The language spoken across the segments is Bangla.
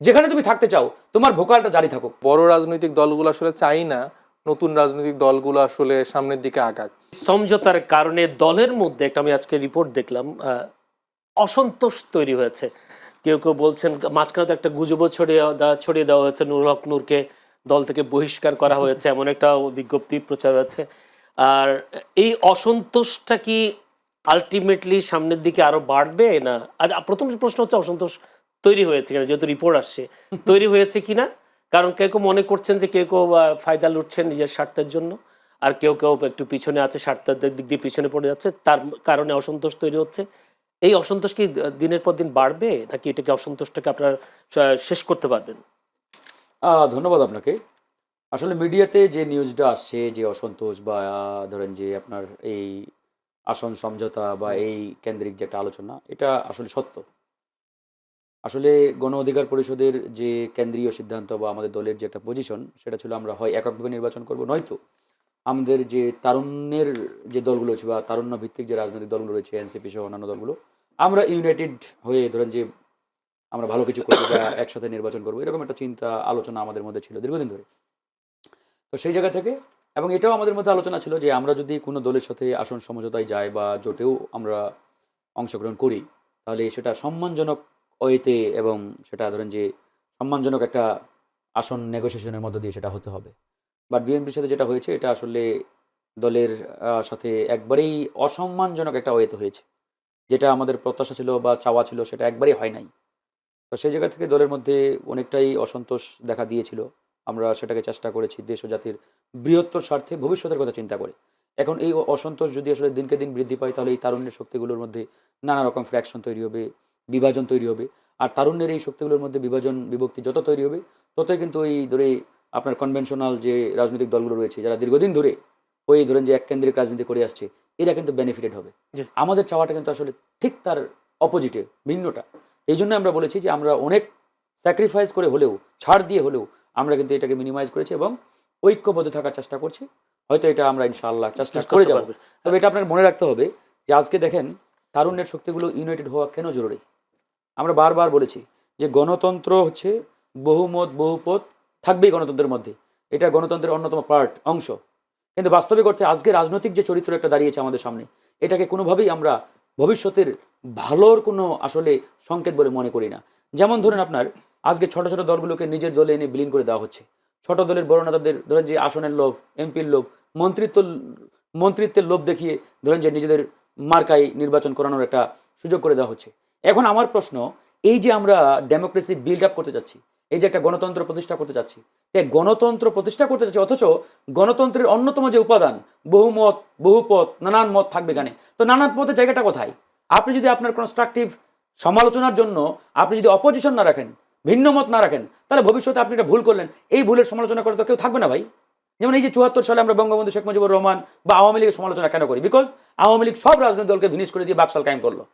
যেখানে তুমি থাকতে চাও তোমার ভোকালটা জারি থাকুক। বড় রাজনৈতিক দলগুলো আসলে চাই না নতুন রাজনৈতিক দলগুলো আসলে সামনের দিকে আগাক। সমঝোতার কারণে দলের মধ্যে একটা, আমি আজকে রিপোর্ট দেখলাম, অসন্তোষ তৈরি হয়েছে। কেউ কেউ বলছেন মাঝখানে তো একটা গুজবও ছড়িয়ে দেওয়া হয়েছে, নুরুল হক নূরকে দল থেকে বহিষ্কার করা হয়েছে, এমন একটা বিজ্ঞপ্তি প্রচার হয়েছে। আর এই অসন্তোষটা কি আলটিমেটলি সামনের দিকে আরো বাড়বে না? আর প্রথম প্রশ্ন হচ্ছে অসন্তোষ তৈরি হয়েছে কিনা, যেহেতু রিপোর্ট আসছে তৈরি হয়েছে কিনা। কারণ কেউ কেউ মনে করছেন যে কেউ কেউ ফায়দা লুটছেন নিজের স্বার্থের জন্য, আর কেউ কেউ একটু পিছনে আছে, স্বার্থের দিক দিয়ে পিছনে পড়ে যাচ্ছে, তার কারণে অসন্তোষ তৈরি হচ্ছে। এই অসন্তোষ কি দিনের পর দিন বাড়বে, নাকি এটাকে অসন্তোষটাকে আপনারা শেষ করতে পারবেন? ধন্যবাদ আপনাকে। আসলে মিডিয়াতে যে নিউজটা আসছে, যে অসন্তোষ বা ধরেন যে আপনার এই আসন সমঝোতা বা এই কেন্দ্রিক যে একটা আলোচনা, এটা আসলে সত্য। আসলে গণ অধিকার পরিষদের যে কেন্দ্রীয় সিদ্ধান্ত বা আমাদের দলের যে একটা পজিশন, সেটা ছিল আমরা হয় এককভাবে নির্বাচন করব, নয়তো আমাদের যে তারুণ্যের যে দলগুলো আছে বা তারুণ্য ভিত্তিক যে রাজনৈতিক দলগুলো রয়েছে, এনসিপি সহ অন্যান্য দলগুলো, আমরা ইউনাইটেড হয়ে ধরেন যে আমরা ভালো কিছু করবো বা একসাথে নির্বাচন করবো, এরকম একটা চিন্তা আলোচনা আমাদের মধ্যে ছিল দীর্ঘদিন ধরে। তো সেই জায়গা থেকে, এবং এটাও আমাদের মধ্যে আলোচনা ছিল যে আমরা যদি কোনো দলের সাথে আসন সমঝোতায় যাই বা জোটেও আমরা অংশগ্রহণ করি, তাহলে সেটা সম্মানজনক ওয়েতে এবং সেটা ধরেন যে সম্মানজনক একটা আসন নেগোসিয়েশনের মধ্য দিয়ে সেটা হতে হবে। বাট বিএনপির সাথে যেটা হয়েছে, এটা আসলে দলের সাথে একবারেই অসম্মানজনক একটা ওয়েতে হয়েছে। যেটা আমাদের প্রত্যাশা ছিল বা চাওয়া ছিল, সেটা একবারেই হয় নাই। তো সেই জায়গা থেকে দলের মধ্যে অনেকটাই অসন্তোষ দেখা দিয়েছিল। আমরা সেটাকে চেষ্টা করেছি দেশ ও জাতির বৃহত্তর স্বার্থে ভবিষ্যতের কথা চিন্তা করে। এখন এই অসন্তোষ যদি আসলে দিনকে দিন বৃদ্ধি পায়, তাহলে এই তারুণ্যের শক্তিগুলোর মধ্যে নানা রকম ফ্র্যাকশন তৈরি হবে, বিভাজন তৈরি হবে। আর তারুণ্যের এই শক্তিগুলোর মধ্যে বিভাজন বিভক্তি যত তৈরি হবে, ততই কিন্তু এই ধরে আপনার কনভেনশনাল যে রাজনৈতিক দলগুলো রয়েছে, যারা দীর্ঘদিন ধরে ওই ধরেন যে এক কেন্দ্রিক রাজনীতি করে আসছে, এরা কিন্তু বেনিফিটেড হবে। আমাদের চাওয়াটা কিন্তু আসলে ঠিক তার অপোজিটে, ভিন্নটা। এই জন্য আমরা বলেছি যে আমরা অনেক স্যাক্রিফাইস করে হলেও, ছাড় দিয়ে হলেও আমরা কিন্তু এটাকে মিনিমাইজ করেছি এবং ঐক্যবদ্ধ থাকার চেষ্টা করছি। হয়তো এটা আমরা ইনশাআল্লাহ চেষ্টা করে যাব। তবে এটা আপনার মনে রাখতে হবে যে আজকে দেখেন তারুণ্যের শক্তিগুলো ইউনাইটেড হওয়া কেন জরুরি। আমরা বারবার বলেছি যে গণতন্ত্র হচ্ছে বহুমত বহুপথ থাকবেই গণতন্ত্রের মধ্যে, এটা গণতন্ত্রের অন্যতম অংশ। কিন্তু বাস্তবিক অর্থে আজকে রাজনৈতিক যে চরিত্র একটা দাঁড়িয়েছে আমাদের সামনে, এটাকে কোনোভাবেই আমরা ভবিষ্যতের ভালোর কোনো আসলে সংকেত বলে মনে করি না। যেমন ধরেন আপনার আজকে ছোট ছোট দলগুলোকে নিজের দলে এনে বিলীন করে দেওয়া হচ্ছে। ছোট দলের বড় নেতাদের ধরেন যে আসনের লোভ, এমপির লোভ, মন্ত্রিত্বের লোভ দেখিয়ে ধরেন যে নিজেদের মার্কায় নির্বাচন করানোর একটা সুযোগ করে দেওয়া হচ্ছে। এখন আমার প্রশ্ন, এই যে আমরা ডেমোক্রেসি বিল্ড আপ করতে চাচ্ছি, এই যে একটা গণতন্ত্র প্রতিষ্ঠা করতে চাচ্ছি, তাই গণতন্ত্র প্রতিষ্ঠা করতে চাচ্ছি, অথচ গণতন্ত্রের অন্যতম যে উপাদান বহুমত বহুপথ নানান মত থাকবে এখানে, তো নানান মতের জায়গাটা কোথায়? আপনি যদি আপনার কনস্ট্রাকটিভ সমালোচনার জন্য আপনি যদি অপোজিশন না রাখেন, ভিন্ন মত না রাখেন, তাহলে ভবিষ্যতে আপনি এটা ভুল করলেন, এই ভুলের সমালোচনা করে তো কেউ থাকবে না ভাই। যেমন এই যে 74 সালে আমরা বঙ্গবন্ধু শেখ মুজিবুর রহমান বা আওয়ামী লীগের সমালোচনা কেন করি? বিকজ আওয়ামী লীগ সব রাজনৈতিক দলকে ভিনিশ করে দিয়ে বাকশাল কায়েম করলো।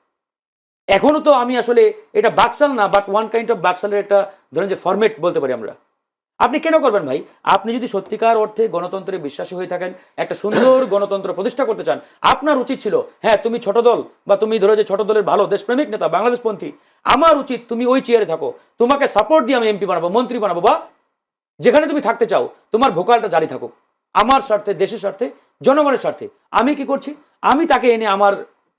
এখনো তো আমি আসলে এটা বাকশাল না, বাট ওয়ান কাইন্ড অফ বাকশালের একটা ধরেন যে ফরম্যাট বলতে পারি আমরা। আপনি কেন করবেন ভাই? আপনি যদি সত্যিকার অর্থে গণতন্ত্রে বিশ্বাসী হয়ে থাকেন, একটা সুন্দর গণতন্ত্র প্রতিষ্ঠা করতে চান, আপনার উচিত ছিল, হ্যাঁ তুমি ছোট দল বা তুমি ধরো যে ছোট দলের ভালো দেশপ্রেমিক নেতা, বাংলাদেশপন্থী, আমার উচিত তুমি ওই চেয়ারে থাকো, তোমাকে সাপোর্ট দিয়ে আমি এমপি বানাবো, মন্ত্রী বানাবো, বা যেখানে তুমি থাকতে চাও তোমার ভোকালটা জারি থাকুক, আমার স্বার্থে, দেশের স্বার্থে, জনগণের স্বার্থে। আমি কি করছি? আমি তাকে এনে আমার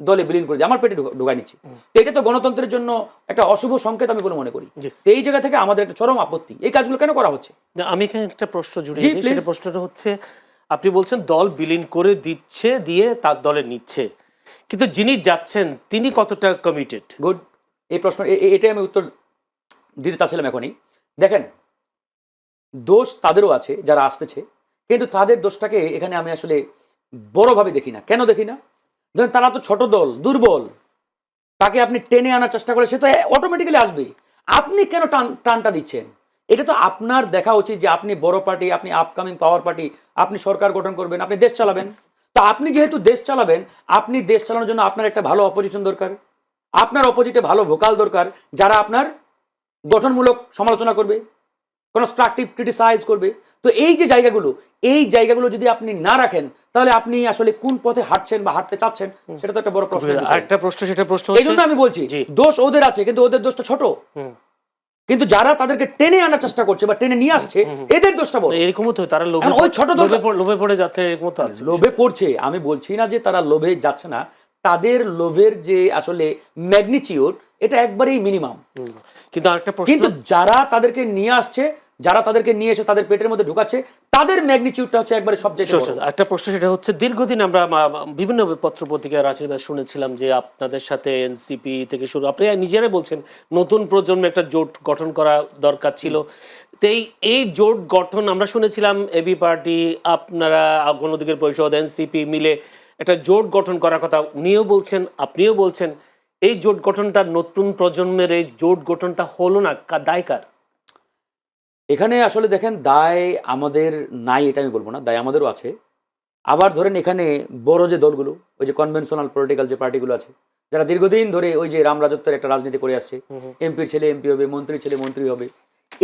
দলে বিলীন করে দিই, আমার পেটে ঢুকাই নিচ্ছি। তো এটা তো গণতন্ত্রের জন্য একটা অশুভ সংকেত আমি বলে মনে করি। তো এই জায়গা থেকে আমাদের একটা চরম আপত্তি, এই কাজগুলো কেন করা হচ্ছে? আমি এখানে একটা প্রশ্ন জুড়ে দিই। সেটা প্রশ্নটা হচ্ছে, আপনি বলছেন দল বিলীন করে দিচ্ছে, দিয়ে তার দলে নিচ্ছে, কিন্তু যিনি যাচ্ছেন তিনি কতটা কমিটেড? গুড, এই প্রশ্ন এটাই আমি উত্তর দিতে চাচ্ছিলাম এখনই। দেখেন, দোষ তাদেরও আছে যারা আসতেছে, কিন্তু তাদের দোষটাকে এখানে আমি আসলে বড়ভাবে দেখি না। কেন দেখি না? ধরেন তারা তো ছোট দল, দুর্বল, তাকে আপনি টেনে আনার চেষ্টা করে সে তো অটোমেটিক্যালি আসবে। আপনি কেন টানটা দিচ্ছেন? এটা তো আপনার দেখা উচিত যে আপনি বড় পার্টি, আপনি আপকামিং পাওয়ার পার্টি, আপনি সরকার গঠন করবেন, আপনি দেশ চালাবেন। তো আপনি যেহেতু দেশ চালাবেন, আপনি দেশ চালানোর জন্য আপনার একটা ভালো অপোজিশন দরকার, আপনার অপোজিটে ভালো ভোকাল দরকার, যারা আপনার গঠনমূলক সমালোচনা করবে, কনস্ট্রাকটিভ ক্রিটিসাইজ করবে। তো এই যে জায়গাগুলো যদি আপনি না রাখেন, তাহলে আপনি আসলে কোন পথে হাঁটছেন বা হাঁটতে চাচ্ছেন, সেটা তো একটা বড় প্রশ্ন। একটা প্রশ্ন, সেটা প্রশ্ন এই জন্য আমি বলছি দোষ ওদের আছে, কিন্তু ওদের দোষটা ছোট, কিন্তু যারা তাদেরকে টেনে আনার চেষ্টা করছে বা টেনে নিয়ে আসছে এদের দোষটা বড়। এরকমও তো হয়, তারা এখন ওই ছোট দলটা লোভে পড়ে যাচ্ছে, এরকমও তো আছে। লোভে পড়ছে, আমি বলছি না যে তারা লোভে যাচ্ছে না, তাদের লোভের যে আসলে ম্যাগনিটিউড এটা একবারেই মিনিমাম। কিন্তু আরেকটা প্রশ্ন, কিন্তু যারা তাদেরকে নিয়ে আসছে, যারা তাদেরকে নিয়ে এসে তাদের পেটের মধ্যে ঢুকাচ্ছে, তাদের ম্যাগনিটিউডটা হচ্ছে একবারে সবচেয়ে বড়। একটা প্রশ্ন, সেটা হচ্ছে দীর্ঘদিন আমরা বিভিন্ন পত্র পত্রিকার আশীর্বাদ শুনেছিলাম যে আপনাদের সাথে এনসিপি থেকে শুরু, আপনি নিজেরাই বলছেন নতুন প্রজন্মে একটা জোট গঠন করা দরকার ছিল। তো এই জোট গঠন আমরা শুনেছিলাম এবি পার্টি, আপনারা গণ অধিকার পরিষদ, এনসিপি মিলে একটা জোট গঠন করার কথা উনিও বলছেন, আপনিও বলছেন। এই জোট গঠনটা, নতুন প্রজন্মের এই জোট গঠনটা হলো না, দায় কার? এখানে আসলে দেখেন, দায় আমাদের নাই এটা আমি বলবো না, দায় আমাদেরও আছে। আবার ধরেন এখানে বড় যে দলগুলো, ওই যে কনভেনশনাল পলিটিক্যাল যে পার্টিগুলো আছে, যারা দীর্ঘদিন ধরে ওই যে রাম রাজত্বের একটা রাজনীতি করে আসছে, এমপির ছেলে এমপি হবে, মন্ত্রীর ছেলে মন্ত্রী হবে,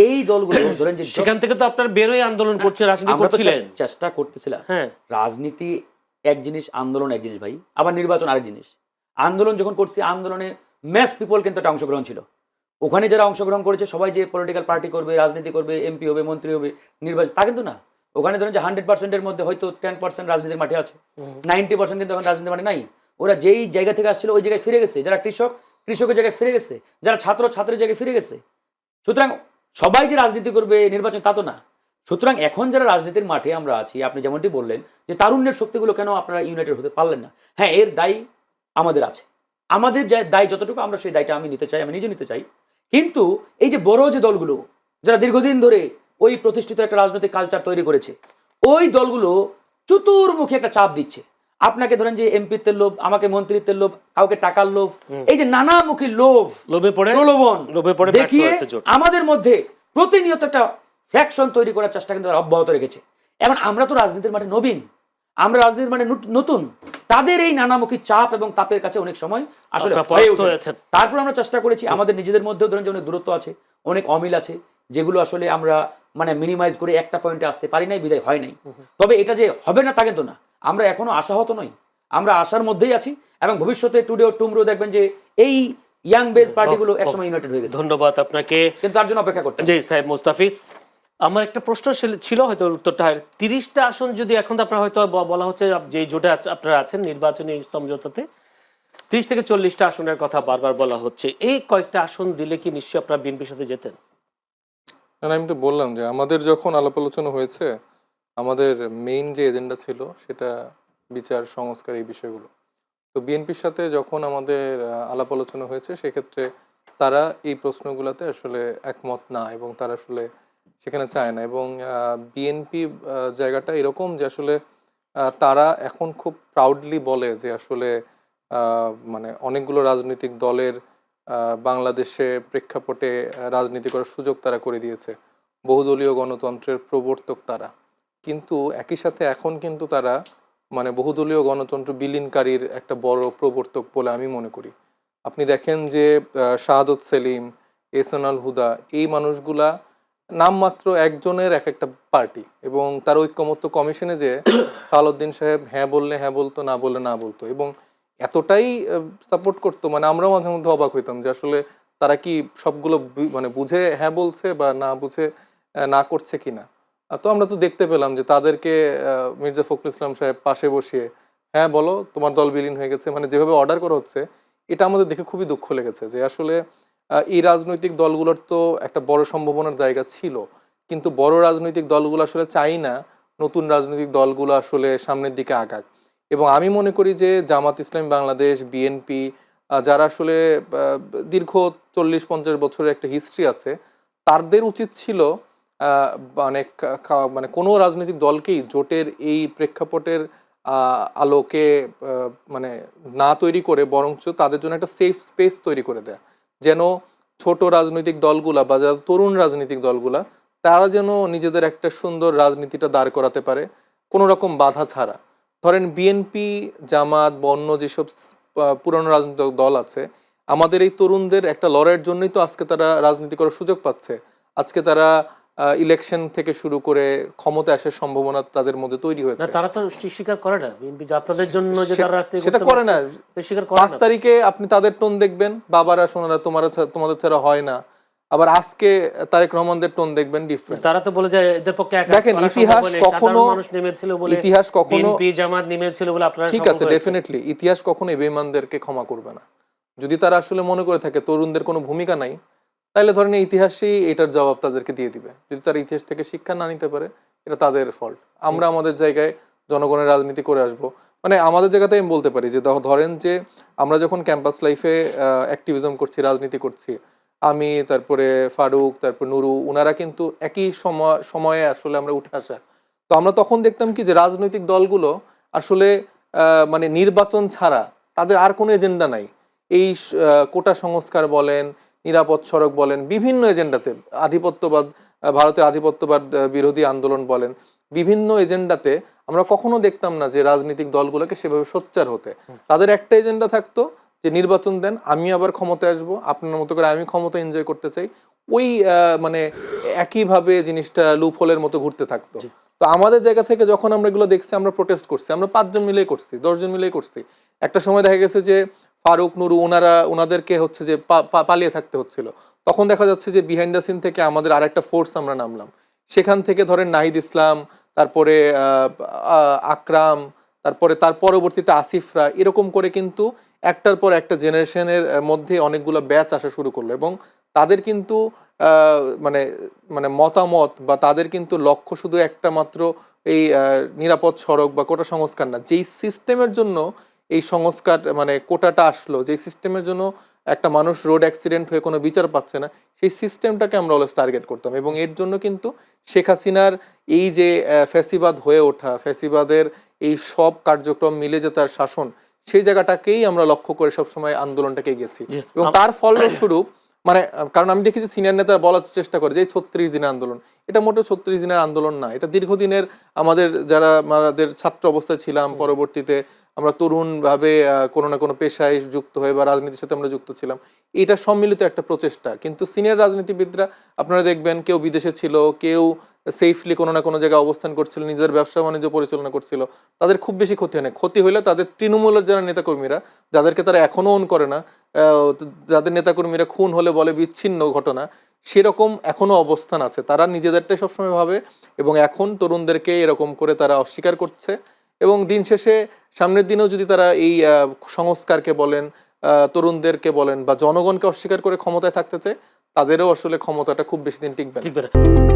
এই দলগুলো ধরেন যে সেখান থেকে তো আপনার বেরোয় আন্দোলন করছে, রাজনীতি আমরা তো করছিলেন। চেষ্টা করতেছিলাম। হ্যাঁ, রাজনীতি এক জিনিস, আন্দোলন এক জিনিস ভাই, আবার নির্বাচন আরেক জিনিস। আন্দোলন যখন করছি, আন্দোলনে ম্যাস পিপল কিন্তু একটা অংশগ্রহণ ছিল। ওখানে যারা অংশগ্রহণ করেছে সবাই যে পলিটিক্যাল পার্টি করবে, রাজনীতি করবে, এমপি হবে, মন্ত্রী হবে, নির্বাচন, তা কিন্তু না। ওখানে ধরেন যে 100%-এর মধ্যে হয়তো 10% রাজনীতির মাঠে আছে, 90% কিন্তু এখন রাজনীতির মাঠে নাই। ওরা যেই জায়গা থেকে আসছিল ওই জায়গায় ফিরে গেছে, যারা কৃষক কৃষকের জায়গায় ফিরে গেছে, যারা ছাত্র ছাত্রের জায়গায় ফিরে গেছে। সুতরাং সবাই যে রাজনীতি করবে নির্বাচন, তা তো না। সুতরাং এখন যারা রাজনীতির মাঠে আমরা আছি, আপনি যেমনটি বললেন যে তারুণ্যের শক্তিগুলো কেন আপনারা ইউনাইটেড হতে পারলেন না, হ্যাঁ, এর দায়ী আমাদের আছে। আমাদের দায় যতটুকু, আমরা সেই দায়টা আমি নিতে চাই, আমি নিজে নিতে চাই। কিন্তু এই যে বড় যে দলগুলো, যারা দীর্ঘদিন ধরে ওই প্রতিষ্ঠিত একটা রাজনৈতিক কালচার তৈরি করেছে, ওই দলগুলো চতুর্মুখী একটা চাপ দিচ্ছে। আপনাকে ধরেন যে এমপিত্বের লোভ, আমাকে মন্ত্রিত্বের লোভ, কাউকে টাকার লোভ, এই যে নানামুখী লোভে পড়ে দেখিয়ে আমাদের মধ্যে প্রতিনিয়ত একটা ফ্যাকশন তৈরি করার চেষ্টা কিন্তু অব্যাহত রেখেছে। এখন আমরা তো রাজনীতির মাঠে নবীন, আমরা রাজনীতির মাঠে নতুন, তাদের এই নানামুখী চাপ এবং তাপের কাছে অনেক সময় আসলে তারপর আমরা চেষ্টা করেছি, আমাদের নিজেদের মধ্যেও ধরেন যে অনেক দূরত্ব আছে, অনেক অমিল আছে, যেগুলো আসলে আমরা মিনিমাইজ করে একটা পয়েন্টে আসতে পারি নাই, বিদায় হয় নাই। তবে এটা যে হবে না তা কিন্তু না, আমরা এখনো আশাহত নই, আমরা আশার মধ্যেই আছি। এবং ভবিষ্যতে টুডে ও টুমরো দেখবেন যে এই ইয়াং বেজ পার্টিগুলো একসময় ইউনাইটেড হয়ে গেছে। ধন্যবাদ আপনাকে, কিন্তু তার জন্য অপেক্ষা করতে। জি সাহেব মুস্তাফিজ, আমার একটা প্রশ্ন ছিল, হয়তো উত্তরটা 30টা আসন যদি এখন আপনার হয়তো বলা হচ্ছে যে জোটে আপনারা আছেন নির্বাচনী সমঝোতাতে 30 থেকে 40টা আসনের কথা বারবার বলা হচ্ছে, এই কয়েকটা আসন দিলে কি নিশ্চয়ই আপনারা বিএনপির সাথে যেতেন? আমি তো বললাম যে আমাদের যখন আলাপ আলোচনা হয়েছে, আমাদের মেইন যে এজেন্ডা ছিল সেটা বিচার সংস্কার, এই বিষয়গুলো। তো বিএনপির সাথে যখন আমাদের আলাপ আলোচনা হয়েছে, সেক্ষেত্রে তারা এই প্রশ্নগুলোতে আসলে একমত না, এবং তারা আসলে সেখানে চায় না। এবং বিএনপি জায়গাটা এরকম যে আসলে তারা এখন খুব প্রাউডলি বলে যে আসলে অনেকগুলো রাজনৈতিক দলের বাংলাদেশে প্রেক্ষাপটে রাজনীতি করার সুযোগ তারা করে দিয়েছে, বহুদলীয় গণতন্ত্রের প্রবর্তক তারা। কিন্তু একই সাথে এখন কিন্তু তারা বহুদলীয় গণতন্ত্র বিলীনকারীর একটা বড় প্রবর্তক বলে আমি মনে করি। আপনি দেখেন যে শাহাদত সেলিম, এহসানুল হুদা, এই মানুষগুলা নামমাত্র একজনের এক একটা পার্টি, এবং তার ঐক্যমত্য কমিশনে যে সালাউদ্দিন সাহেব হ্যাঁ বললে হ্যাঁ বলতো, না বললে না বলতো, এবং এতটাই সাপোর্ট করতো, আমরাও মাঝে মধ্যে অবাক হইতাম যে আসলে তারা কি সবগুলো বুঝে হ্যাঁ বলছে বা না বুঝে না করছে কিনা। তো আমরা তো দেখতে পেলাম যে তাদেরকে মির্জা ফখরুল ইসলাম সাহেব পাশে বসিয়ে হ্যাঁ বলো তোমার দল বিলীন হয়ে গেছে, যেভাবে অর্ডার করা হচ্ছে, এটা আমাদের দেখে খুবই দুঃখ লেগেছে যে আসলে এই রাজনৈতিক দলগুলোর তো একটা বড় সম্ভাবনার জায়গা ছিল, কিন্তু বড় রাজনৈতিক দলগুলো আসলে চাই না নতুন রাজনৈতিক দলগুলো আসলে সামনের দিকে আগাক। এবং আমি মনে করি যে জামাত ইসলামী বাংলাদেশ, বিএনপি, যারা আসলে দীর্ঘ 40-50 বছরের একটা হিস্ট্রি আছে, তাদের উচিত ছিল কোনো রাজনৈতিক দলকেই জোটের এই প্রেক্ষাপটের আলোকে না তৈরি করে, বরঞ্চ তাদের জন্য একটা সেফ স্পেস তৈরি করে দেয়া, যেন ছোট রাজনৈতিক দলগুলা বা যারা তরুণ রাজনৈতিক দলগুলা, তারা যেন নিজেদের একটা সুন্দর রাজনীতিটা দাঁড় করাতে পারে কোনো রকম বাধা ছাড়া। ধরেন বিএনপি, জামাত বা অন্য যেসব পুরনো রাজনৈতিক দল আছে, আমাদের এই তরুণদের একটা লড়াইয়ের জন্যই তো আজকে তারা রাজনীতি করার সুযোগ পাচ্ছে। আজকে তারা ইলেকশন থেকে শুরু করে ক্ষমতা আসার সম্ভাবনা তাদের মধ্যে তৈরি হয়েছে। তারা তো স্বীকার করে না, বিএনপি যে আপনাদের জন্য যে তারা রাজনীতি সেটা করে না। 5 তারিখে আপনি তাদের টোন দেখবেন, বাবারা সোনারা তোমাদের ছাড়া হয় না, আবার আজকে তারেক রহমানদের টোন দেখবেন ডিফারেন্ট। তারা তো বলে যে এদের পক্ষে একা দেখেন, করা ইতিহাস সম্ভব হয়নি, সাধারণ কখনো- মানুষ নেমেছিল বলে, ইতিহাস কখনো- বিএনপি জামাত নেমেছিল বলে আপনারা ঠিক সম্ভব আছে, হয়েছে। ডেফিনেটলি ইতিহাস কখনো এই বেঈমানদেরকে ক্ষমা করবে না। যদি তারা আসলে মনে করে থাকে তরুণদের কোনো ভূমিকা নাই, তাহলে ধরেন এই ইতিহাসই এটার জবাব তাদেরকে দিয়ে দিবে। যদি তারা ইতিহাস থেকে শিক্ষা না নিতে পারে, এটা তাদের ফল্ট। আমরা আমাদের জায়গায় জনগণের রাজনীতি করে আসব। মানে আমাদের জায়গাতে আমি বলতে পারি যে ধরেন যে আমরা যখন ক্যাম্পাস লাইফে অ্যাক্টিভিজম করছি, রাজনীতি করছি, আমি, তারপরে ফারুক, তারপর নুরু, ওনারা কিন্তু একই সময়ে আসলে আমরা উঠে আসা। তো আমরা তখন দেখতাম কি যে রাজনৈতিক দলগুলো আসলে মানে নির্বাচন ছাড়া তাদের আর কোনো এজেন্ডা নাই। এই কোটা সংস্কার বলেন, নিরাপদ সড়ক বলেন, বিভিন্ন এজেন্ডাতে আধিপত্যবাদ, ভারতের আধিপত্যবাদ বিরোধী আন্দোলন বলেন, বিভিন্ন এজেন্ডাতে আমরা কখনো দেখতাম না যে রাজনৈতিক দলগুলোকে সেভাবে সোচ্চার হতে। তাদের একটা এজেন্ডা থাকতো যে নির্বাচন দেন, আমি আবার ক্ষমতায় আসবো, আপনার মতো করে আমি ক্ষমতা এনজয় করতে চাই। ওই মানে একইভাবে জিনিসটা লুপহোলের মতো ঘুরতে থাকতো। তো আমাদের জায়গা থেকে যখন আমরা এগুলো দেখছি, আমরা প্রোটেস্ট করছি, আমরা 5 জন মিলেই করছি, 10 জন মিলেই করছি। একটা সময় দেখা গেছে যে ফারুক, নুরু, ওনাদেরকে হচ্ছে যে পালিয়ে থাকতে হচ্ছিল। তখন দেখা যাচ্ছে যে বিহাইন্ড দ্য সিন থেকে আমাদের আরেকটা ফোর্স আমরা নামলাম। সেখান থেকে ধরেন নাহিদ ইসলাম, তারপরে আকরাম, তারপরে তার পরবর্তীতে আসিফরা, এরকম করে কিন্তু একটার পর একটা জেনারেশনের মধ্যে অনেকগুলো ব্যাচ আসা শুরু করলো। এবং তাদের কিন্তু মানে মানে মতামত বা তাদের কিন্তু লক্ষ্য শুধু একটা মাত্র এই নিরাপদ সড়ক বা কোটা সংস্কার না। যেই সিস্টেমের জন্য এই সংস্কার মানে কোটাটা আসলো, যেই সিস্টেমের জন্য একটা মানুষ রোড অ্যাক্সিডেন্ট হয়ে কোনো বিচার পাচ্ছে না, সেই সিস্টেমটাকে আমরা অলওয়েজ টার্গেট করতাম। এবং এর জন্য কিন্তু শেখ হাসিনার এই যে ফ্যাসিবাদ হয়ে ওঠা, ফ্যাসিবাদের এই সব কার্যক্রম মিলে যে তার শাসন, সেই জায়গাটাকেই আমরা লক্ষ্য করে সবসময় আন্দোলনটাকে গেছি। এবং তার ফলস্বরূপ মানে কারণ আমি দেখি যে সিনিয়র নেতারা বলার চেষ্টা করে যে 36 দিনের আন্দোলন, এটা মোটেও 36 দিনের আন্দোলন না। এটা দীর্ঘদিনের আমাদের যারা আমাদের ছাত্র অবস্থায় ছিলাম, পরবর্তীতে আমরা তরুণভাবে কোনো না কোনো পেশায় যুক্ত হয়ে বা রাজনীতির সাথে আমরা যুক্ত ছিলাম, এটা সম্মিলিত একটা প্রচেষ্টা। কিন্তু সিনিয়র রাজনীতিবিদরা আপনারা দেখবেন কেউ বিদেশে ছিল, কেউ সেফলি কোনো না কোনো জায়গায় অবস্থান করছিল, নিজের ব্যবসা বাণিজ্য পরিচালনা করছিল, তাদের খুব বেশি ক্ষতি হয় না। ক্ষতি হলে তাদের তৃণমূলের যারা নেতাকর্মীরা, যাদেরকে তারা এখনো অন করে না, যাদের নেতাকর্মীরা খুন হলে বলে বিচ্ছিন্ন ঘটনা, সেরকম এখনো অবস্থান আছে। তারা নিজেদেরটাই সবসময় ভাবে এবং এখন তরুণদেরকে এরকম করে তারা অস্বীকার করছে। এবং দিন শেষে সামনের দিনেও যদি তারা এই সংস্কারকে বলেন, তরুণদেরকে বলেন বা জনগণকে অস্বীকার করে ক্ষমতায় থাকতে চায়, তাদেরও আসলে ক্ষমতাটা খুব বেশি দিন টিকবে না।